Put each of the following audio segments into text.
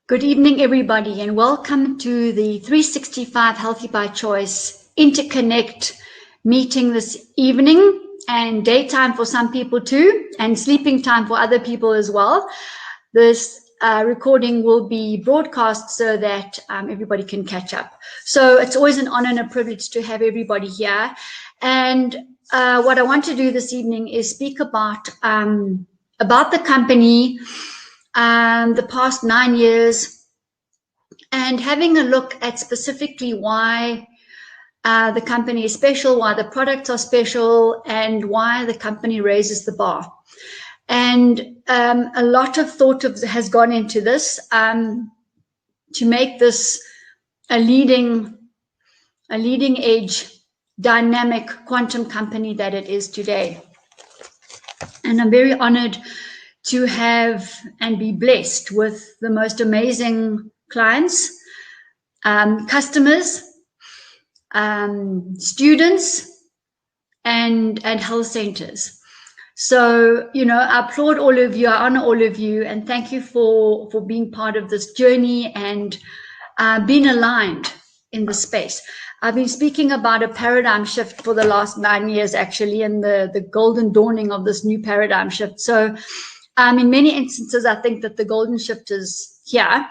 Good evening, everybody, and welcome to the 365 Healthy by Choice Interconnect meeting this evening, and daytime for some people too, and sleeping time for other people as well. This recording will be broadcast so that everybody can catch up. So it's always an honor and a privilege to have everybody here. And what I want to do this evening is speak about the company, the past 9 years, and having a look at specifically why the company is special, why the products are special, and why the company raises the bar. And a lot of thought has gone into this to make this a leading edge, dynamic quantum company that it is today. And I'm very honored to have and be blessed with the most amazing clients, customers, students, and health centers. So, I applaud all of you, I honor all of you, and thank you for being part of this journey and being aligned in the space. I've been speaking about a paradigm shift for the last 9 years, actually, and the golden dawning of this new paradigm shift. So, in many instances, I think that the golden shift is here,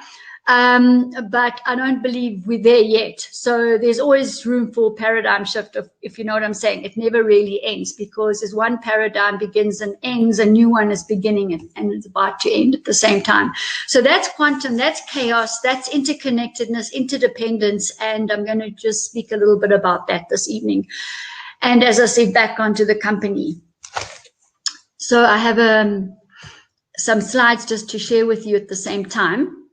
but I don't believe we're there yet. So there's always room for paradigm shift, if you know what I'm saying. It never really ends, because as one paradigm begins and ends, a new one is beginning and it's about to end at the same time. So that's quantum, that's chaos, that's interconnectedness, interdependence, and I'm going to just speak a little bit about that this evening. And as I said, back onto the company. So I have some slides just to share with you at the same time.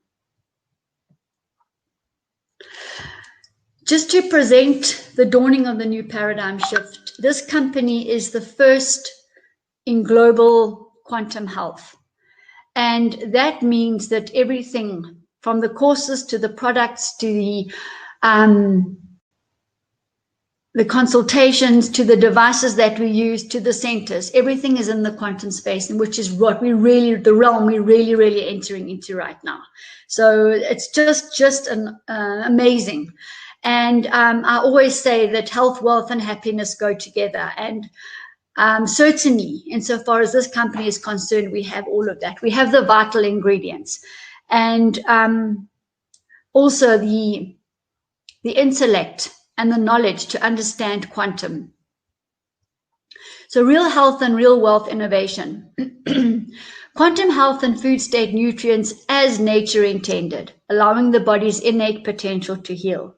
Just to present the dawning of the new paradigm shift, this company is the first in global quantum health. And that means that everything from the courses to the products to the consultations to the devices that we use to the centers, everything is in the quantum space, and which is what the realm we're really entering into right now. So it's just an amazing. And I always say that health, wealth, and happiness go together. And certainly, insofar as this company is concerned, we have all of that. We have the vital ingredients, and also the intellect and the knowledge to understand quantum. So real health and real wealth innovation. Quantum health and food state nutrients as nature intended, allowing the body's innate potential to heal.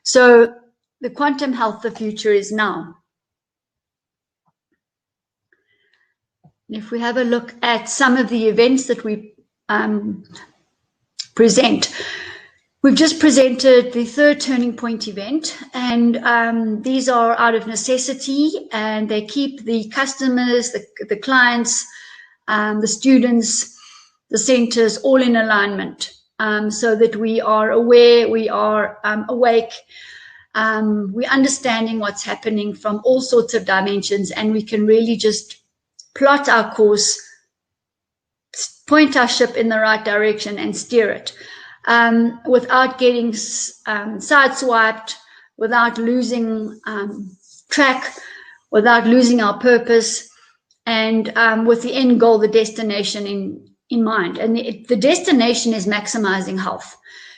So the quantum health, the future is now. If we have a look at some of the events that we present, we've just presented the third turning point event, and these are out of necessity, and they keep the customers, the clients, the students, the centers all in alignment, so that we are aware, we are awake, we're understanding what's happening from all sorts of dimensions, and we can really just plot our course, point our ship in the right direction and steer it. Without getting sideswiped, without losing track, without losing our purpose, and with the end goal, the destination in mind. And the destination is maximizing health.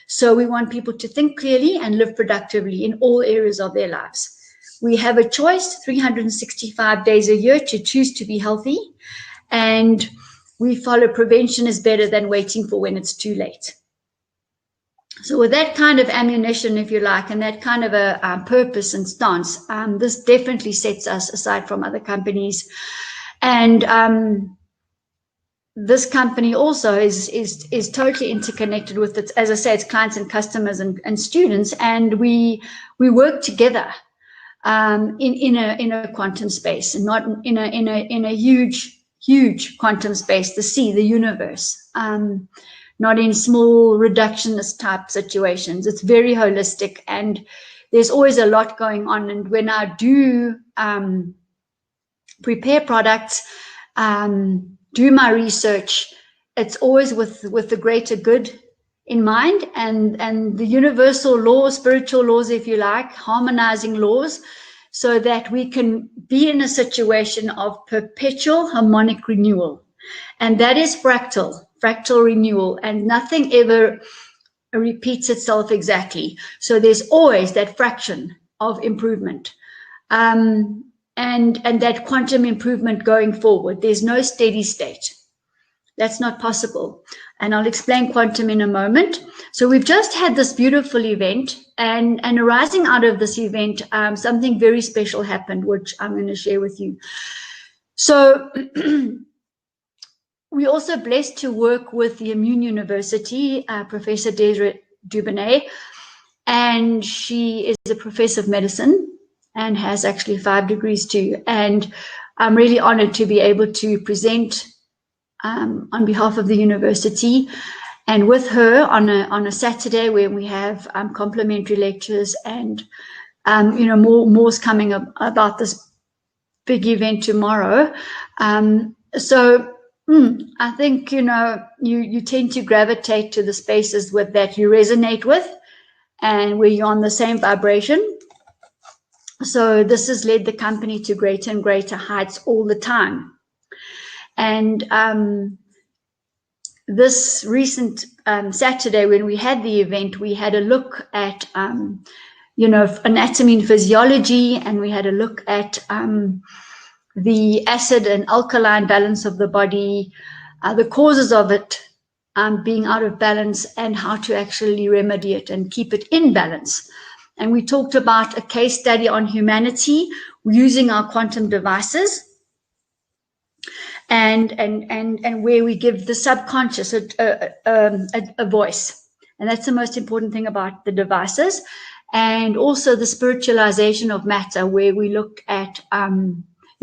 So we want people to think clearly and live productively in all areas of their lives. We have a choice 365 days a year to choose to be healthy, and we follow prevention is better than waiting for when it's too late. So with that kind of ammunition, if you like, and that kind of a purpose and stance, this definitely sets us aside from other companies. And this company also is totally interconnected with its, as I say, its clients and customers and students, and we work together in a quantum space, and not in a huge quantum space, the universe. Not in small reductionist type situations. It's very holistic, and there's always a lot going on. And when I do prepare products, do my research, it's always with the greater good in mind, and the universal laws, spiritual laws, if you like, harmonizing laws, so that we can be in a situation of perpetual harmonic renewal. And that is fractal renewal, and nothing ever repeats itself exactly. So there's always that fraction of improvement, and that quantum improvement going forward. There's no steady state. That's not possible. And I'll explain quantum in a moment. So we've just had this beautiful event, and arising out of this event, something very special happened, which I'm going to share with you. So we're also blessed to work with the Immune University, Professor Desiree Dubonnet, and she is a professor of medicine and has actually 5 degrees too. And I'm really honored to be able to present on behalf of the university and with her on a Saturday, where we have complimentary lectures, and more's coming about this big event tomorrow. I think, you tend to gravitate to the spaces that you resonate with and where you're on the same vibration. So this has led the company to greater and greater heights all the time. And this recent Saturday, when we had the event, we had a look at, anatomy and physiology, and we had a look at the acid and alkaline balance of the body, the causes of it being out of balance, and how to actually remedy it and keep it in balance. And we talked about a case study on humanity using our quantum devices, and where we give the subconscious a voice. And that's the most important thing about the devices. And also the spiritualization of matter, where we look at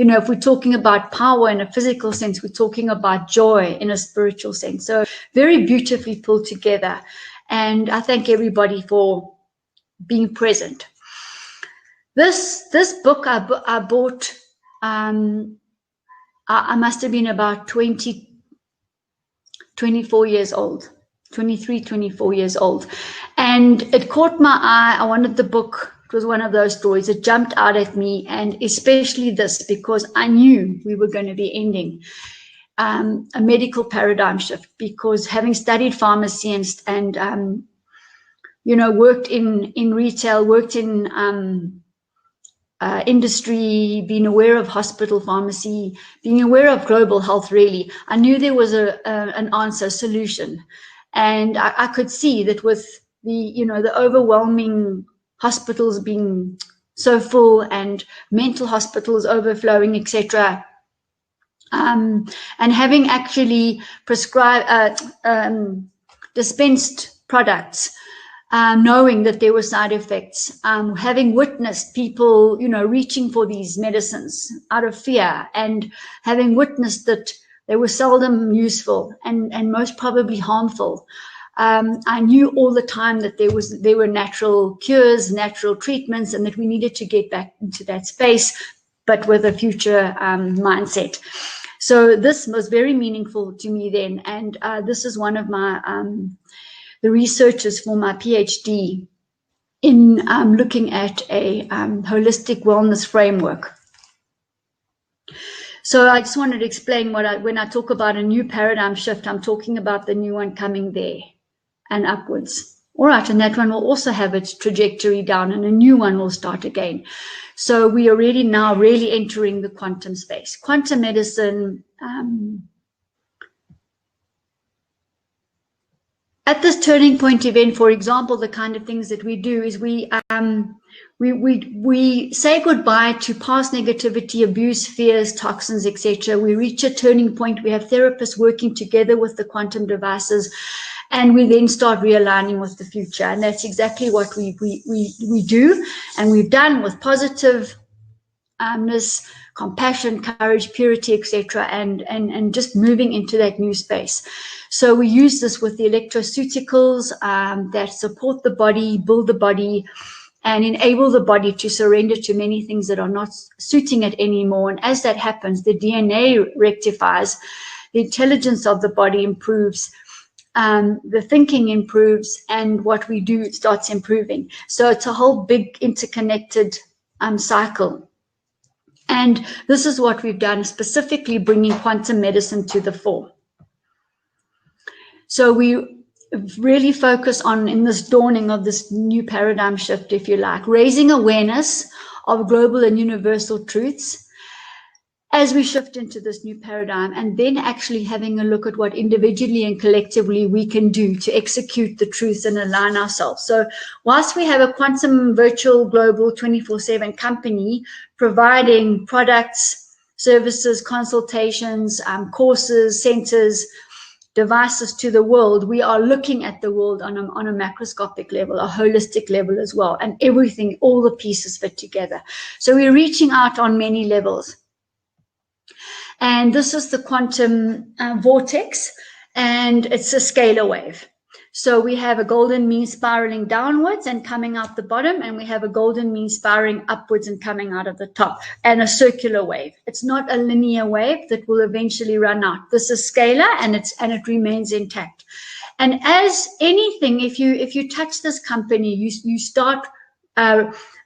if we're talking about power in a physical sense, we're talking about joy in a spiritual sense. So very beautifully pulled together. And I thank everybody for being present. This book I bought, I must have been about 24 years old, 23, 24 years old. And it caught my eye. I wanted the book. It was one of those stories. It jumped out at me, and especially this, because I knew we were going to be ending a medical paradigm shift, because having studied pharmacy and worked in retail, worked in industry, being aware of hospital pharmacy, being aware of global health, really, I knew there was an answer, solution. And I could see that with the overwhelming hospitals being so full and mental hospitals overflowing, etc., and having actually dispensed products, knowing that there were side effects, having witnessed people, reaching for these medicines out of fear, and having witnessed that they were seldom useful and most probably harmful. I knew all the time that there were natural cures, natural treatments, and that we needed to get back into that space, but with a future mindset. So this was very meaningful to me then, and this is one of my the researchers for my PhD in looking at a holistic wellness framework. So I just wanted to explain when I talk about a new paradigm shift, I'm talking about the new one coming there and upwards. All right, and that one will also have its trajectory down, and a new one will start again. So we are really now entering the quantum space. Quantum medicine, at this turning point event, for example, the kind of things that we do is we say goodbye to past negativity, abuse, fears, toxins, etc. We reach a turning point. We have therapists working together with the quantum devices, and we then start realigning with the future. And that's exactly what we do, and we've done with positiveness, compassion, courage, purity, etc., and just moving into that new space. So we use this with the electroceuticals that support the body, build the body, and enable the body to surrender to many things that are not suiting it anymore. And as that happens, the DNA rectifies, the intelligence of the body improves, the thinking improves, and what we do starts improving. So it's a whole big interconnected cycle. And this is what we've done, specifically bringing quantum medicine to the fore. So we really focus on, in this dawning of this new paradigm shift, if you like, raising awareness of global and universal truths as we shift into this new paradigm, and then actually having a look at what individually and collectively we can do to execute the truths and align ourselves. So whilst we have a quantum virtual global 24/7 company providing products, services, consultations, courses, centers, devices to the world, we are looking at the world on a macroscopic level, a holistic level as well, and everything, all the pieces fit together. So we're reaching out on many levels. And this is the quantum vortex, and it's a scalar wave. So we have a golden mean spiraling downwards and coming out the bottom, and we have a golden mean spiraling upwards and coming out of the top, and a circular wave. It's not a linear wave that will eventually run out. This is scalar, and it remains intact. And as anything, if you touch this company, you start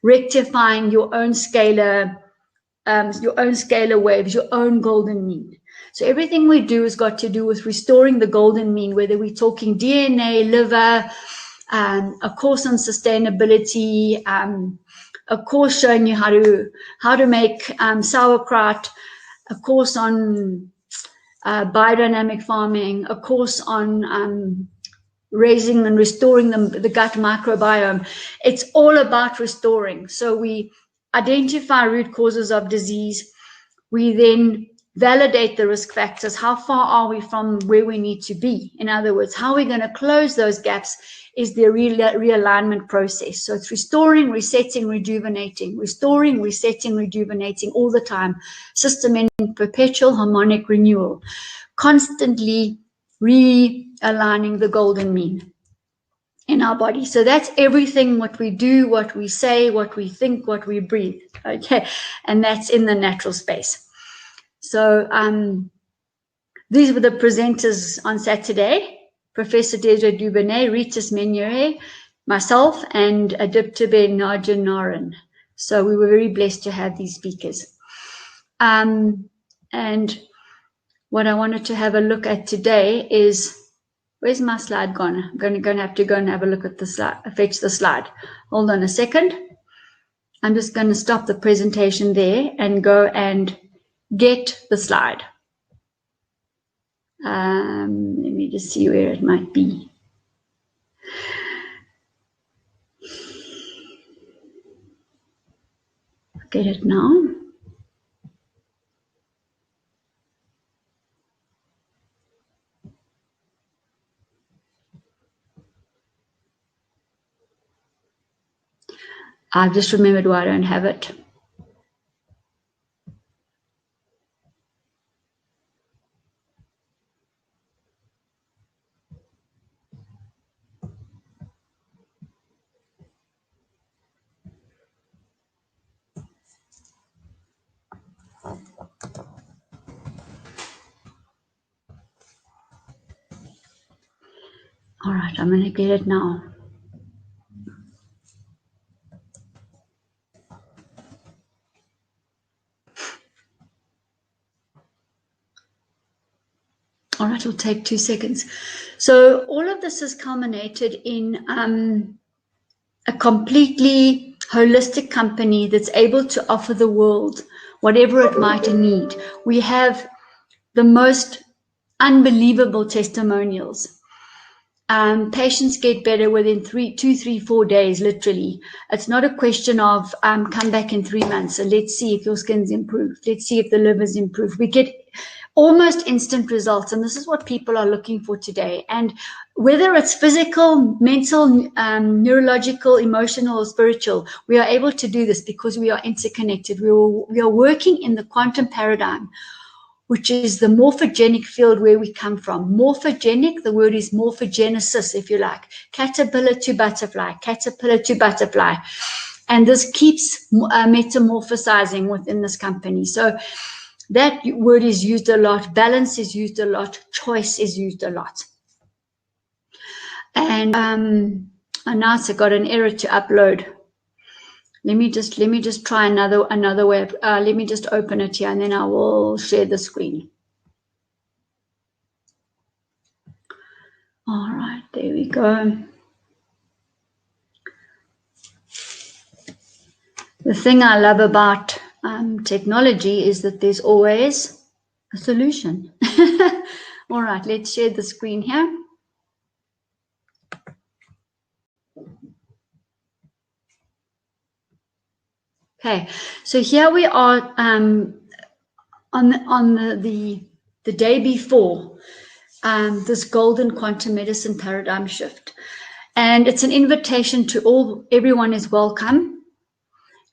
rectifying your own scalar waves, your own golden mean. So everything we do has got to do with restoring the golden mean, whether we're talking DNA, liver, a course on sustainability, a course showing you how to make sauerkraut, a course on biodynamic farming, a course on raising and restoring the gut microbiome. It's all about restoring. So we identify root causes of disease. We then validate the risk factors. How far are we from where we need to be? In other words, how are we going to close those gaps is the realignment process. So it's restoring, resetting, rejuvenating, restoring, resetting, rejuvenating all the time. System in perpetual harmonic renewal, constantly realigning the golden mean in our body. So that's everything, what we do, what we say, what we think, what we breathe. Okay, and that's in the natural space. So these were the presenters on Saturday: Professor Deirdre Dubonnet, Ritas Menyere, myself, and Adiptabe Najanaran. So we were very blessed to have these speakers. And what I wanted to have a look at today is, where's my slide gone? I'm going to have to go and have a look at the slide, fetch the slide. Hold on a second. I'm just going to stop the presentation there and go and get the slide. Let me just see where it might be. Get it now. I've just remembered why I don't have it. All right, I'm going to get it now. All right, it'll take 2 seconds. So all of this has culminated in a completely holistic company that's able to offer the world whatever it might need. We have the most unbelievable testimonials. Patients get better within 2, 3, 4 days, literally. It's not a question of come back in 3 months and let's see if your skin's improved. Let's see if the liver's improved. We get almost instant results, and this is what people are looking for today. And whether it's physical, mental, neurological, emotional, or spiritual, we are able to do this because we are interconnected. We are working in the quantum paradigm, which is the morphogenic field where we come from. Morphogenic, the word is morphogenesis, if you like. Caterpillar to butterfly, caterpillar to butterfly. And this keeps metamorphosizing within this company. So that word is used a lot. Balance is used a lot. Choice is used a lot. And now it's got an error to upload. Let me just try another way. Let me just open it here, and then I will share the screen. All right, there we go. The thing I love about technology is that there's always a solution. All right, let's share the screen here. Okay, so here we are on the day before this golden quantum medicine paradigm shift, and it's an invitation to everyone is welcome.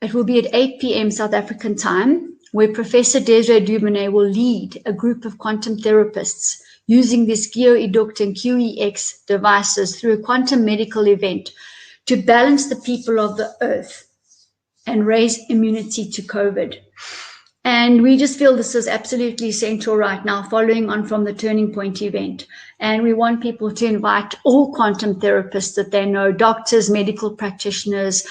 It will be at 8 p.m. South African time, where Professor Desiree Dubonnet will lead a group of quantum therapists using these GeoEduct and QEX devices through a quantum medical event to balance the people of the earth and raise immunity to COVID. And we just feel this is absolutely essential right now, following on from the Turning Point event. And we want people to invite all quantum therapists that they know, doctors, medical practitioners,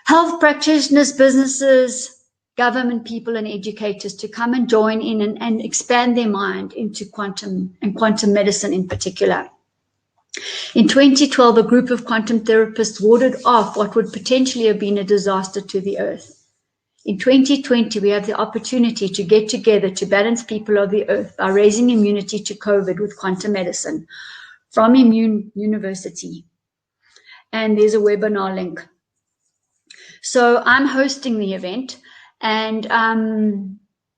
health practitioners, businesses, government people, and educators to come and join in and expand their mind into quantum and quantum medicine in particular. In 2012, a group of quantum therapists warded off what would potentially have been a disaster to the earth. In 2020, we have the opportunity to get together to balance people of the earth by raising immunity to COVID with quantum medicine from Immune University. And there's a webinar link. So I'm hosting the event, and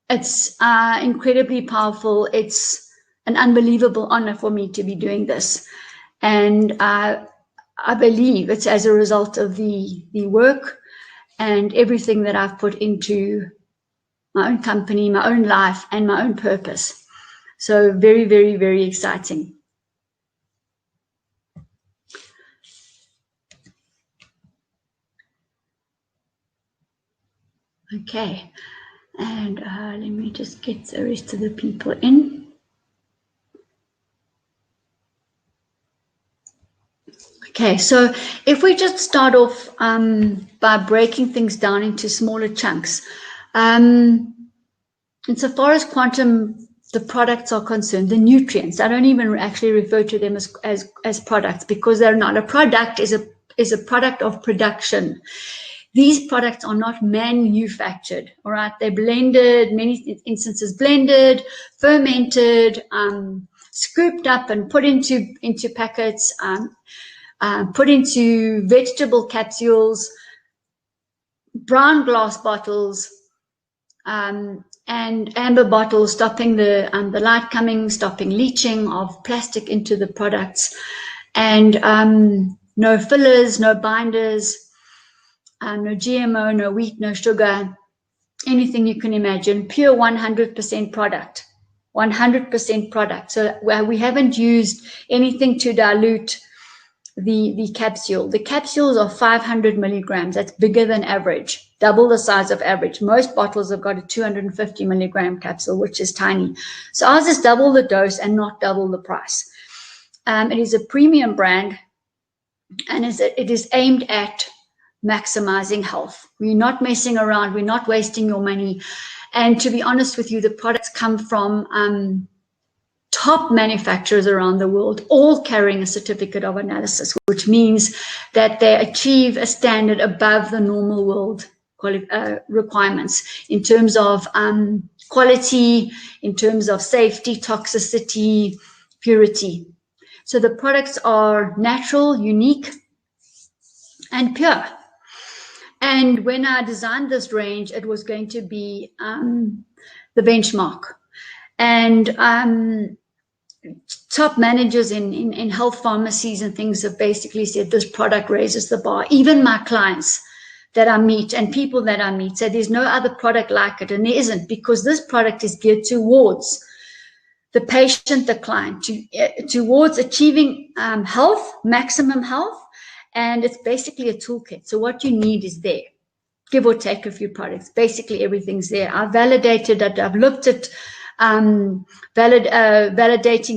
it's incredibly powerful. It's an unbelievable honor for me to be doing this. And I believe it's as a result of the work and everything that I've put into my own company, my own life, and my own purpose. So very, very, very exciting. Okay, and let me just get the rest of the people in. Okay, so if we just start off by breaking things down into smaller chunks. Insofar as quantum, the products are concerned, the nutrients, I don't even actually refer to them as products, because they're not. A product is a product of production. These products are not manufactured, all right? They're blended, many instances blended, fermented, scooped up and put into packets, put into vegetable capsules, brown glass bottles, and amber bottles, stopping the light coming, stopping leaching of plastic into the products, and no fillers, no binders, no GMO, no wheat, no sugar, anything you can imagine. Pure 100% product, 100% product. So we haven't used anything to dilute the capsule. The capsules are 500 milligrams. That's bigger than average, double the size of average. Most bottles have got a 250 milligram capsule, which is tiny. So ours is double the dose and not double the price. It is a premium brand, and it is aimed at maximizing health. We're not messing around. We're not wasting your money. And to be honest with you, the products come from top manufacturers around the world, all carrying a certificate of analysis, which means that they achieve a standard above the normal world requirements in terms of quality, in terms of safety, toxicity, purity. So the products are natural, unique, and pure. And when I designed this range, it was going to be the benchmark. And top managers in health pharmacies and things have basically said this product raises the bar. Even my clients that I meet and people that I meet said there's no other product like it, and there isn't, because this product is geared towards the patient, the client, towards achieving health, maximum health. And it's basically a toolkit. So what you need is there, give or take a few products. Basically, everything's there. I've validated it. I've looked at validating,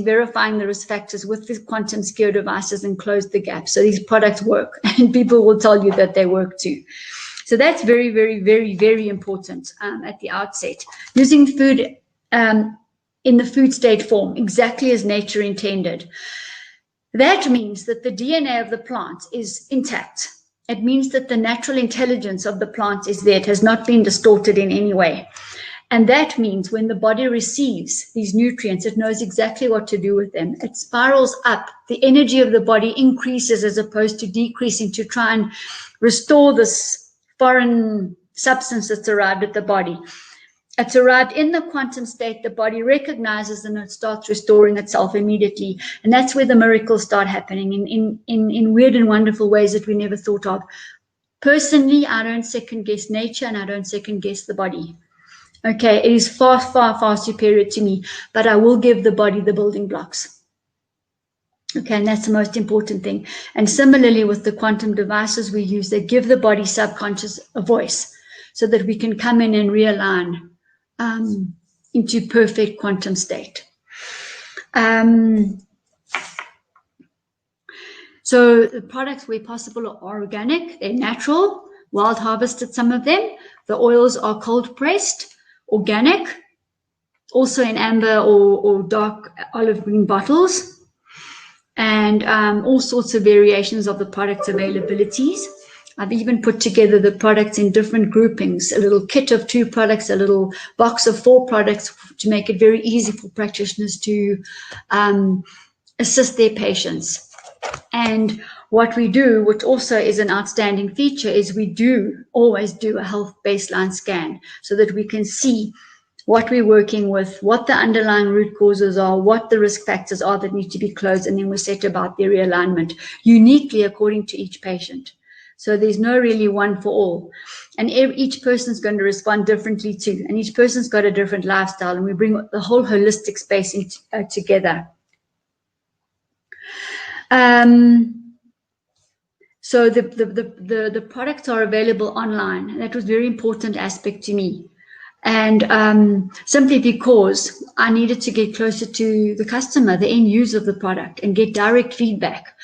verifying the risk factors with the quantum secure devices and close the gap. So these products work, and people will tell you that they work too. So that's very, very, very, very important at the outset. Using food in the food state form, exactly as nature intended. That means that the DNA of the plant is intact. It means that the natural intelligence of the plant is there. It has not been distorted in any way. And that means when the body receives these nutrients, it knows exactly what to do with them. It spirals up. The energy of the body increases as opposed to decreasing to try and restore this foreign substance that's arrived at the body. It's arrived in the quantum state, the body recognizes and it starts restoring itself immediately. And that's where the miracles start happening in weird and wonderful ways that we never thought of. Personally, I don't second guess nature and I don't second guess the body. Okay, it is far, far, far superior to me, but I will give the body the building blocks. Okay, and that's the most important thing. And similarly with the quantum devices we use, they give the body subconscious a voice so that we can come in and realign into perfect quantum state. So the products where possible are organic, they're natural, wild harvested, some of them. The oils are cold pressed, organic, also in amber or dark olive green bottles, and all sorts of variations of the product availabilities. I've even put together the products in different groupings, a little kit of 2 products, a little box of 4 products to make it very easy for practitioners to assist their patients. And what we do, which also is an outstanding feature, is we do always do a health baseline scan so that we can see what we're working with, what the underlying root causes are, what the risk factors are that need to be closed, and then we set about their realignment uniquely according to each patient. So there's no really one for all. And each person's going to respond differently too. And each person's got a different lifestyle. And we bring the whole holistic space together. So the products are available online. That was a very important aspect to me. And simply because I needed to get closer to the customer, the end user of the product, and get direct feedback.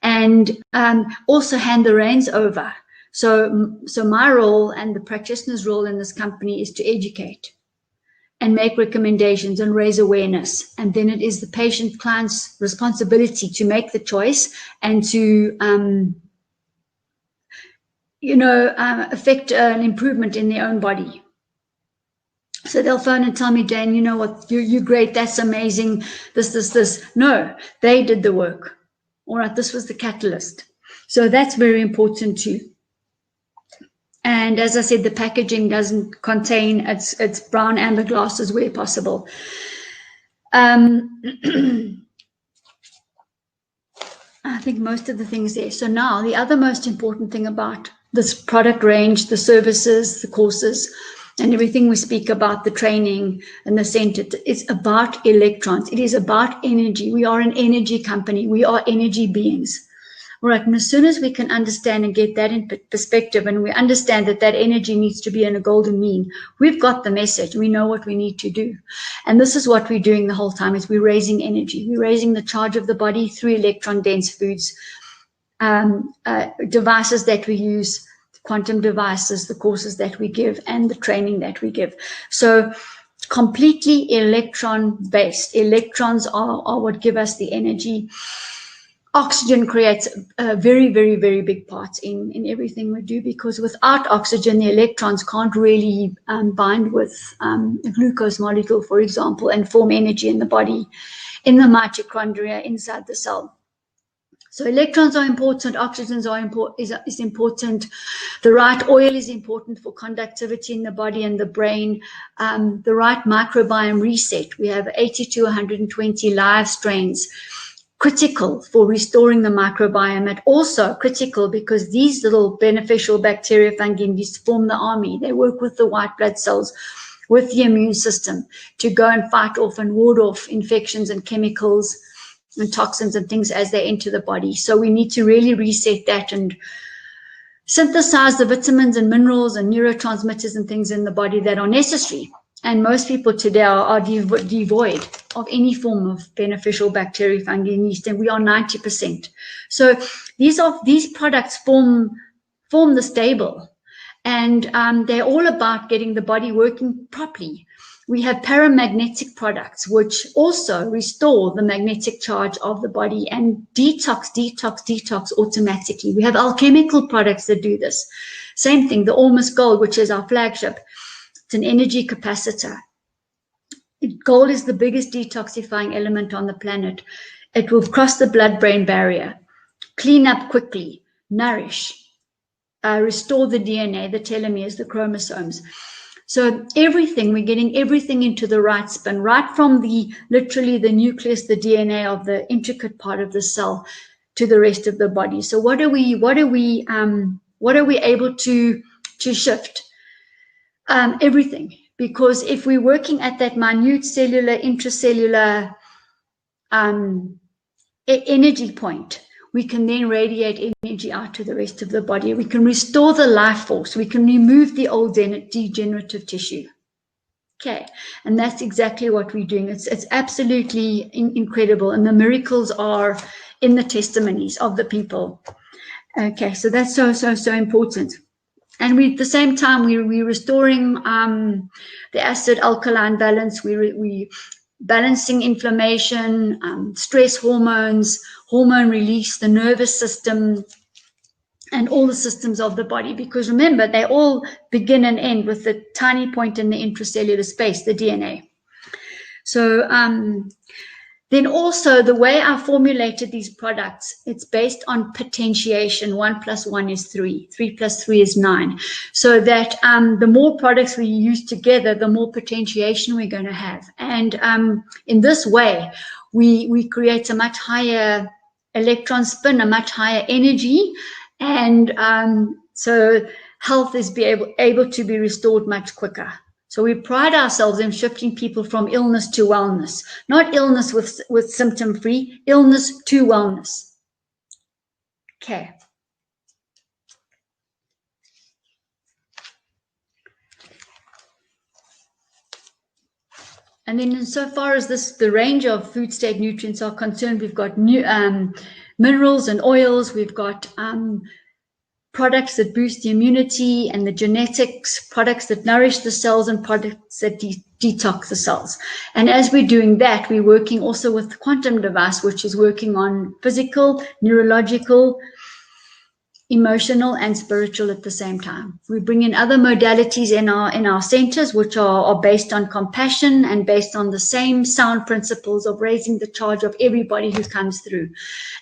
And also hand the reins over. So my role and the practitioner's role in this company is to educate and make recommendations and raise awareness. And then it is the patient client's responsibility to make the choice and to, affect an improvement in their own body. So they'll phone and tell me, Jane, you know what, you're great, that's amazing, this. No, they did the work. All right, this was the catalyst. So that's very important too. And as I said, the packaging doesn't contain, it's brown amber glasses where possible. I think most of the things there. So now the other most important thing about this product range, the services, the courses, and everything we speak about, the training and the center, it's about electrons. It is about energy. We are an energy company. We are energy beings. All right, and as soon as we can understand and get that in perspective, and we understand that that energy needs to be in a golden mean, we've got the message. We know what we need to do. And this is what we're doing the whole time, is we're raising energy. We're raising the charge of the body through electron-dense foods, devices that we use, quantum devices, the courses that we give, and the training that we give. So completely electron-based. Electrons are what give us the energy. Oxygen creates a very, very, very big part in everything we do, because without oxygen, the electrons can't really bind with a glucose molecule, for example, and form energy in the body, in the mitochondria, inside the cell. So electrons are important, oxygens are is important, the right oil is important for conductivity in the body and the brain, the right microbiome reset. We have 80 to 120 live strains, critical for restoring the microbiome, and also critical because these little beneficial bacteria, fungi, these form the army. They work with the white blood cells, with the immune system, to go and fight off and ward off infections and chemicals and toxins and things as they enter the body. So we need to really reset that and synthesize the vitamins and minerals and neurotransmitters and things in the body that are necessary And most people today are devoid of any form of beneficial bacteria, fungi, and yeast, and we are 90%. So these products form the stable, and they're all about getting the body working properly. We have paramagnetic products, which also restore the magnetic charge of the body and detox automatically. We have alchemical products that do this. Same thing, the Almost Gold, which is our flagship. It's an energy capacitor. Gold is the biggest detoxifying element on the planet. It will cross the blood-brain barrier, clean up quickly, nourish, restore the DNA, the telomeres, the chromosomes. So everything, we're getting everything into the right spin, right from literally the nucleus, the DNA of the intricate part of the cell, to the rest of the body. So what are we able to shift? Everything. Because if we're working at that minute cellular, intracellular energy point, we can then radiate energy out to the rest of the body. We can restore the life force. We can remove the old degenerative tissue. Okay, and that's exactly what we're doing. It's absolutely incredible, and the miracles are in the testimonies of the people. Okay, so that's so important. And at the same time, we're restoring the acid-alkaline balance. We balancing inflammation, stress hormones, hormone release, the nervous system, and all the systems of the body. Because remember, they all begin and end with the tiny point in the intracellular space, the DNA. So then also the way I formulated these products, it's based on potentiation. 1 + 1 is 3. 3 + 3 is 9. So that the more products we use together, the more potentiation we're going to have. And in this way, we create a much higher electron spin, a much higher energy. And so health is able to be restored much quicker. So we pride ourselves in shifting people from illness to wellness, not illness with symptom-free, illness to wellness. Okay. And then insofar as the range of food state nutrients are concerned, we've got new minerals and oils, we've got products that boost the immunity and the genetics, products that nourish the cells, and products that detox the cells. And as we're doing that, we're working also with the quantum device, which is working on physical, neurological, emotional, and spiritual at the same time. We bring in other modalities in our centers, which are based on compassion and based on the same sound principles of raising the charge of everybody who comes through.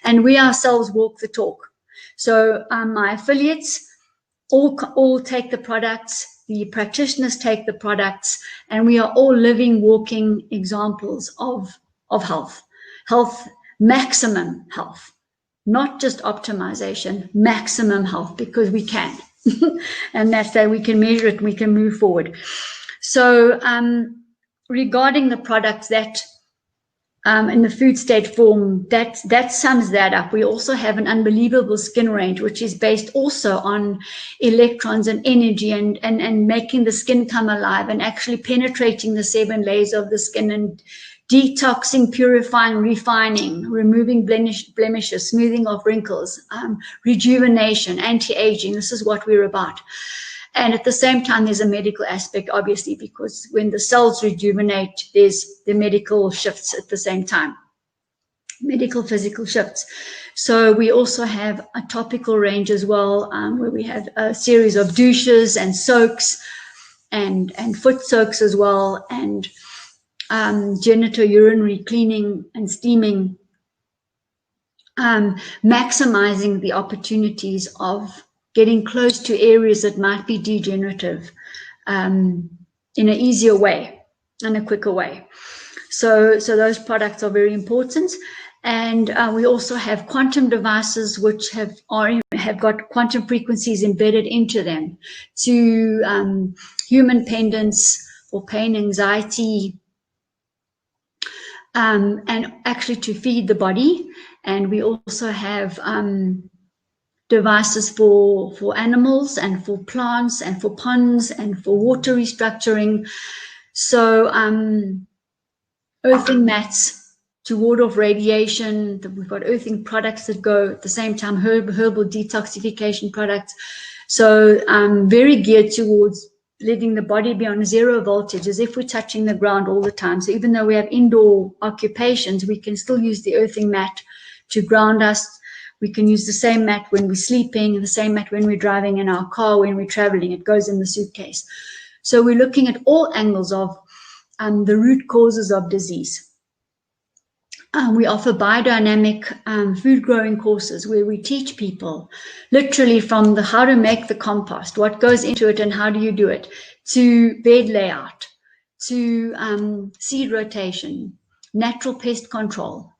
And we ourselves walk the talk. So my affiliates all take the products, the practitioners take the products, and we are all living, walking examples of health, maximum health, not just optimization, maximum health, because we can. And that's that we can measure it, we can move forward. So regarding the products that in the food state form, that sums that up. We also have an unbelievable skin range, which is based also on electrons and energy and making the skin come alive and actually penetrating the 7 layers of the skin and detoxing, purifying, refining, removing blemishes, smoothing of wrinkles, rejuvenation, anti-aging. This is what we're about. And at the same time, there's a medical aspect, obviously, because when the cells rejuvenate, there's the medical shifts at the same time, medical physical shifts. So we also have a topical range as well, where we have a series of douches and soaks and foot soaks as well, and genitourinary cleaning and steaming, maximizing the opportunities of getting close to areas that might be degenerative in an easier way and a quicker way. So those products are very important. And we also have quantum devices which have got quantum frequencies embedded into them to human pendants for pain, anxiety, and actually to feed the body. And we also have devices for animals and for plants and for ponds and for water restructuring. So earthing mats to ward off radiation. We've got earthing products that go at the same time, herbal detoxification products. So very geared towards letting the body be on 0 voltage, as if we're touching the ground all the time. So even though we have indoor occupations, we can still use the earthing mat to ground us. We can use the same mat when we're sleeping, the same mat when we're driving in our car, when we're traveling. It goes in the suitcase. So we're looking at all angles of the root causes of disease. We offer biodynamic food growing courses where we teach people literally from the how to make the compost, what goes into it and how do you do it, to bed layout, to seed rotation, natural pest control,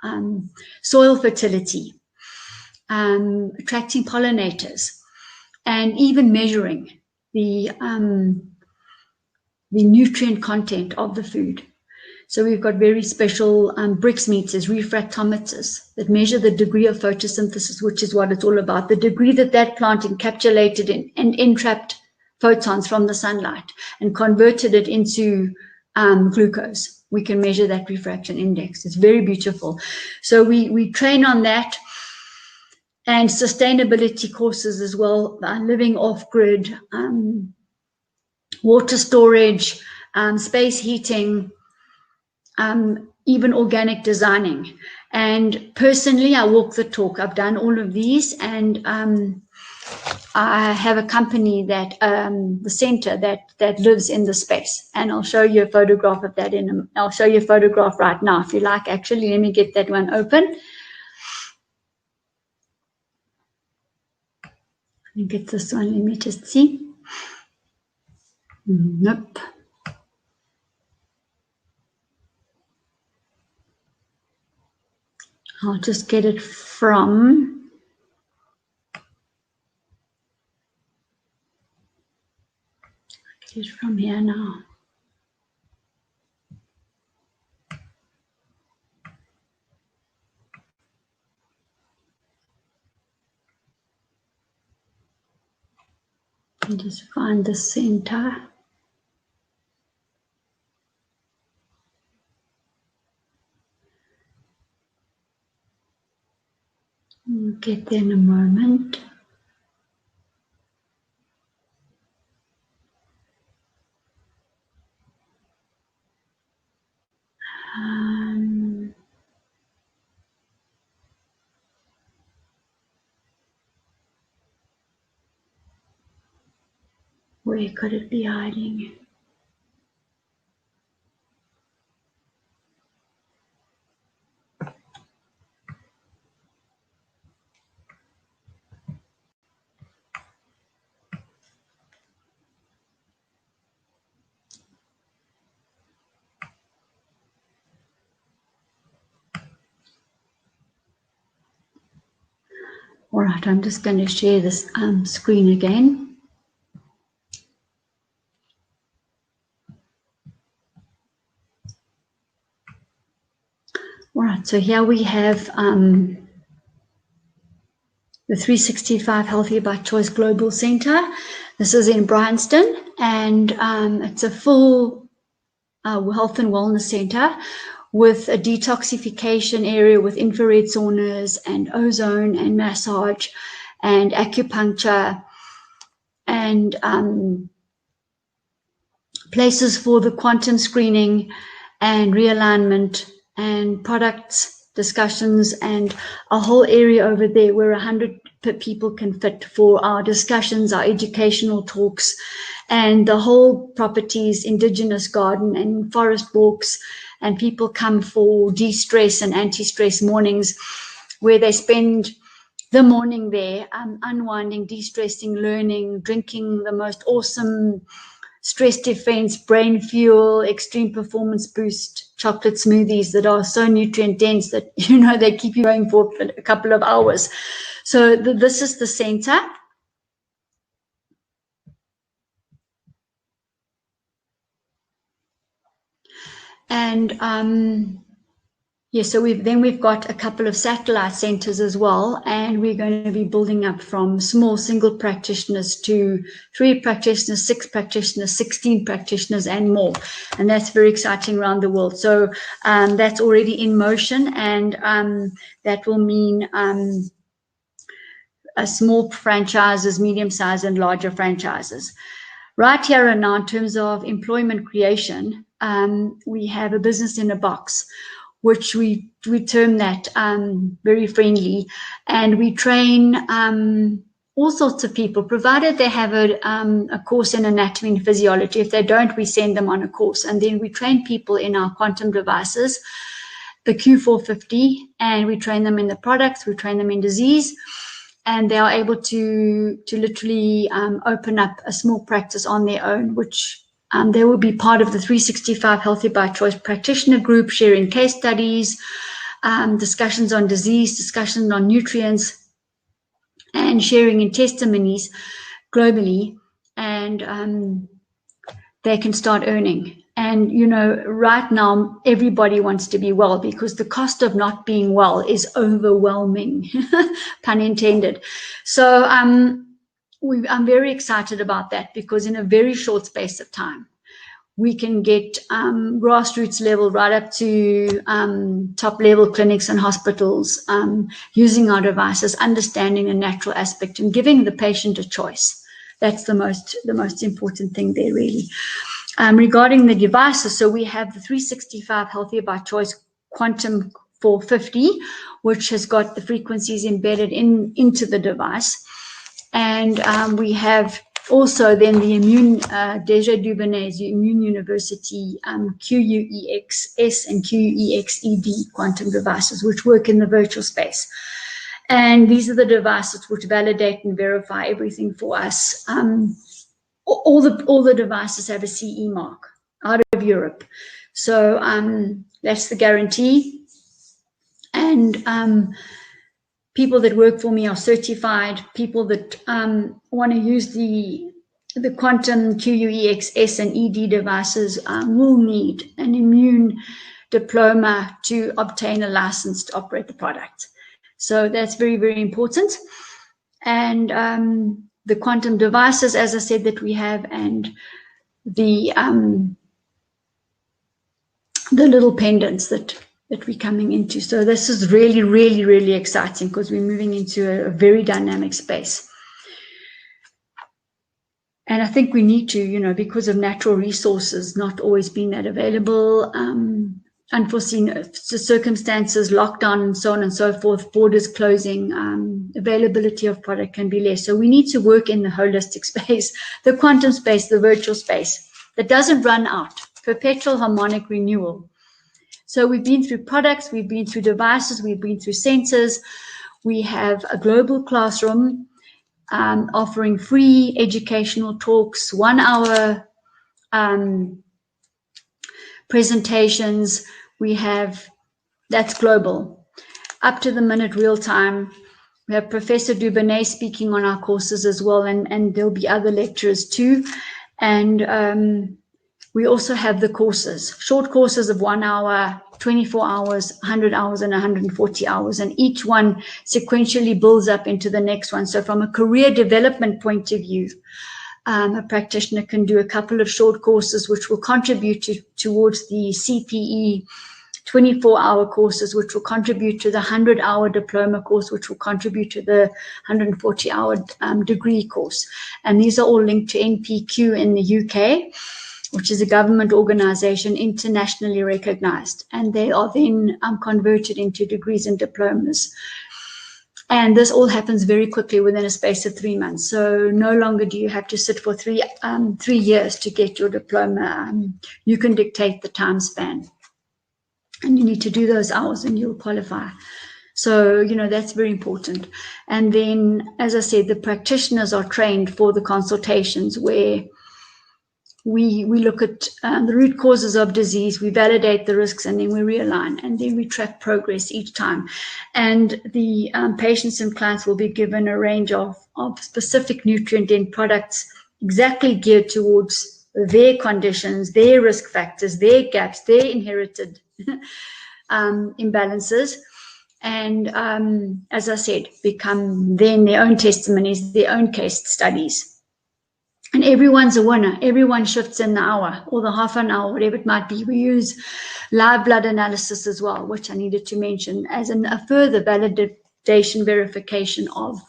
soil fertility, attracting pollinators, and even measuring the nutrient content of the food. So we've got very special Brix meters, refractometers, that measure the degree of photosynthesis, which is what it's all about, the degree that that plant encapsulated and entrapped photons from the sunlight and converted it into glucose. We can measure that refraction index. It's very beautiful. So we train on that, and sustainability courses as well, living off-grid, water storage, space heating, even organic designing. And personally, I walk the talk. I've done all of these, and I have a company that the center that lives in the space, and I'll show you a photograph of that I'll show you a photograph right now if you like. Actually, let me get that one open. Let me get this one. Let me just see. Nope. I'll just get it from here now. And just find the center. We'll get there in a moment. Where could it be hiding? All right, I'm just going to share this screen again. All right, so here we have the 365 Healthy by Choice Global Center. This is in Bryanston, and it's a full health and wellness center with a detoxification area with infrared saunas and ozone and massage and acupuncture and places for the quantum screening and realignment and products discussions, and a whole area over there where 100 people can fit for our discussions, our educational talks, and the whole property's indigenous garden and forest walks, and people come for de-stress and anti-stress mornings where they spend the morning there unwinding, de-stressing, learning, drinking the most awesome stress defense, brain fuel, extreme performance boost chocolate smoothies that are so nutrient dense that, you know, they keep you going for a couple of hours. So this is the center. And Yeah, so we've got a couple of satellite centers as well, and we're going to be building up from small single practitioners to 3 practitioners, 6 practitioners, 16 practitioners, and more. And that's very exciting around the world. So that's already in motion, and that will mean small franchises, medium-sized, and larger franchises. Right here and now, in terms of employment creation, we have a business in a box, which we term that very friendly, and we train all sorts of people, provided they have a course in anatomy and physiology. If they don't, we send them on a course, and then we train people in our quantum devices, the Q450, and we train them in the products, we train them in disease, and they are able to literally open up a small practice on their own, which they will be part of the 365 Healthy by Choice practitioner group, sharing case studies, discussions on disease, discussions on nutrients, and sharing in testimonies globally. And they can start earning. And, you know, right now, everybody wants to be well because the cost of not being well is overwhelming, pun intended. So I'm very excited about that, because in a very short space of time, we can get grassroots level right up to top level clinics and hospitals using our devices, understanding the natural aspect and giving the patient a choice. That's the most important thing there, really. Regarding the devices, so we have the 365 Healthy by Choice Quantum 450, which has got the frequencies embedded into the device. And we have also then the Immune, Deja Dubonet's Immune University QUEX-S and QUEX-ED quantum devices, which work in the virtual space. And these are the devices which validate and verify everything for us. All the devices have a CE mark out of Europe. So that's the guarantee. And people that work for me are certified. People that want to use the quantum QUEX-S and ED devices will need an immune diploma to obtain a license to operate the product. So that's very, very important. And the quantum devices, as I said, that we have, and the little pendants that we're coming into. So this is really, really, really exciting, because we're moving into a very dynamic space. And I think we need to, you know, because of natural resources not always being that available, unforeseen circumstances, lockdown, and so on and so forth, borders closing, availability of product can be less. So we need to work in the holistic space, the quantum space, the virtual space that doesn't run out, perpetual harmonic renewal. So we've been through products, we've been through devices, we've been through sensors. We have a global classroom offering free educational talks, 1 hour presentations. We have, that's global, up to the minute, real time. We have Professor Dubonet speaking on our courses as well, and there'll be other lecturers too. And we also have the courses, short courses of 1 hour, 24 hours, 100 hours, and 140 hours. And each one sequentially builds up into the next one. So from a career development point of view, a practitioner can do a couple of short courses which will contribute towards the CPE 24-hour courses, which will contribute to the 100-hour diploma course, which will contribute to the 140-hour degree course. And these are all linked to NPQ in the UK, which is a government organization internationally recognized. And they are then converted into degrees and diplomas. And this all happens very quickly within a space of 3 months. So no longer do you have to sit for 3 years to get your diploma. You can dictate the time span. And you need to do those hours and you'll qualify. So, you know, that's very important. And then, as I said, the practitioners are trained for the consultations where we look at the root causes of disease, we validate the risks, and then we realign, and then we track progress each time. And the patients and clients will be given a range of specific nutrient-dense products exactly geared towards their conditions, their risk factors, their gaps, their inherited imbalances, and as I said, become then their own testimonies, their own case studies. And everyone's a winner. Everyone shifts in the hour or the half an hour, whatever it might be. We use live blood analysis as well, which I needed to mention as a further validation verification of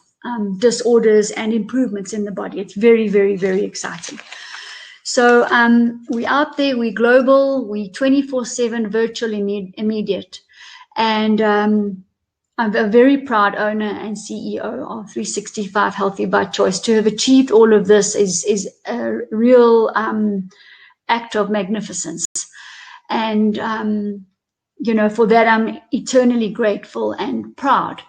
disorders and improvements in the body. It's very, very, very exciting. So we're out there, we're global, we 24/7 virtual immediate. And I'm a very proud owner and CEO of 365 Healthy by Choice. To have achieved all of this is a real act of magnificence. And, you know, for that, I'm eternally grateful and proud.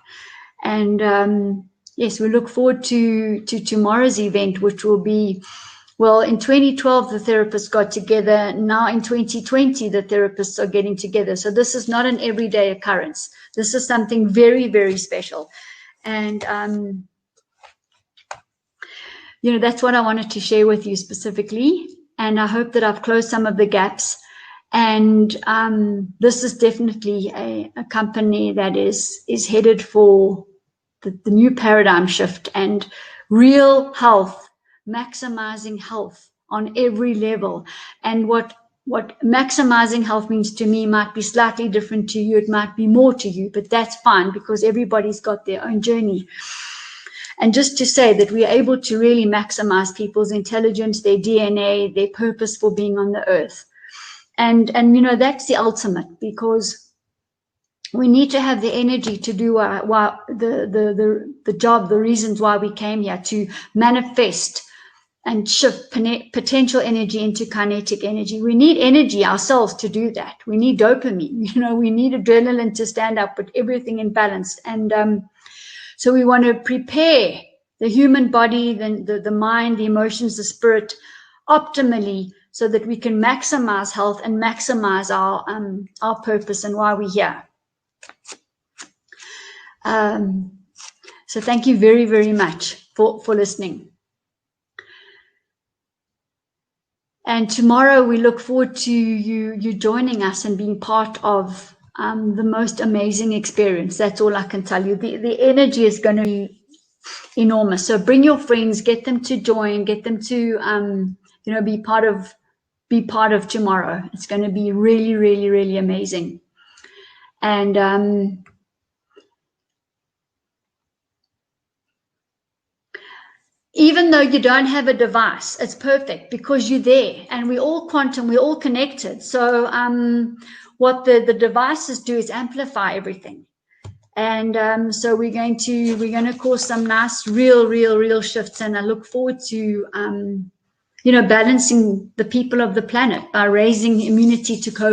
And yes, we look forward to tomorrow's event, which will be, well, in 2012, the therapists got together. Now in 2020, the therapists are getting together. So this is not an everyday occurrence. This is something very, very special. And, you know, that's what I wanted to share with you specifically. And I hope that I've closed some of the gaps. And this is definitely a company that is headed for the new paradigm shift and real health, maximizing health on every level. And what maximizing health means to me might be slightly different to you. It might be more to you, but that's fine because everybody's got their own journey. And just to say that we are able to really maximize people's intelligence, their DNA, their purpose for being on the earth. And you know, that's the ultimate, because we need to have the energy to do the job, the reasons why we came here, to manifest and shift potential energy into kinetic energy. We need energy ourselves to do that. We need dopamine, you know, we need adrenaline to stand up with everything in balance. And so we want to prepare the human body, the mind, the emotions, the spirit optimally, so that we can maximize health and maximize our purpose and why we're here. So thank you very, very much for listening. And tomorrow we look forward to you joining us and being part of the most amazing experience. That's all I can tell you. The energy is going to be enormous. So bring your friends, get them to join, get them to you know, be part of tomorrow. It's going to be really, really, really amazing. And even though you don't have a device, it's perfect because you're there, and we're all quantum, we're all connected. So what the devices do is amplify everything. And so we're going to cause some nice, real shifts. And I look forward to, you know, balancing the people of the planet by raising immunity to COVID.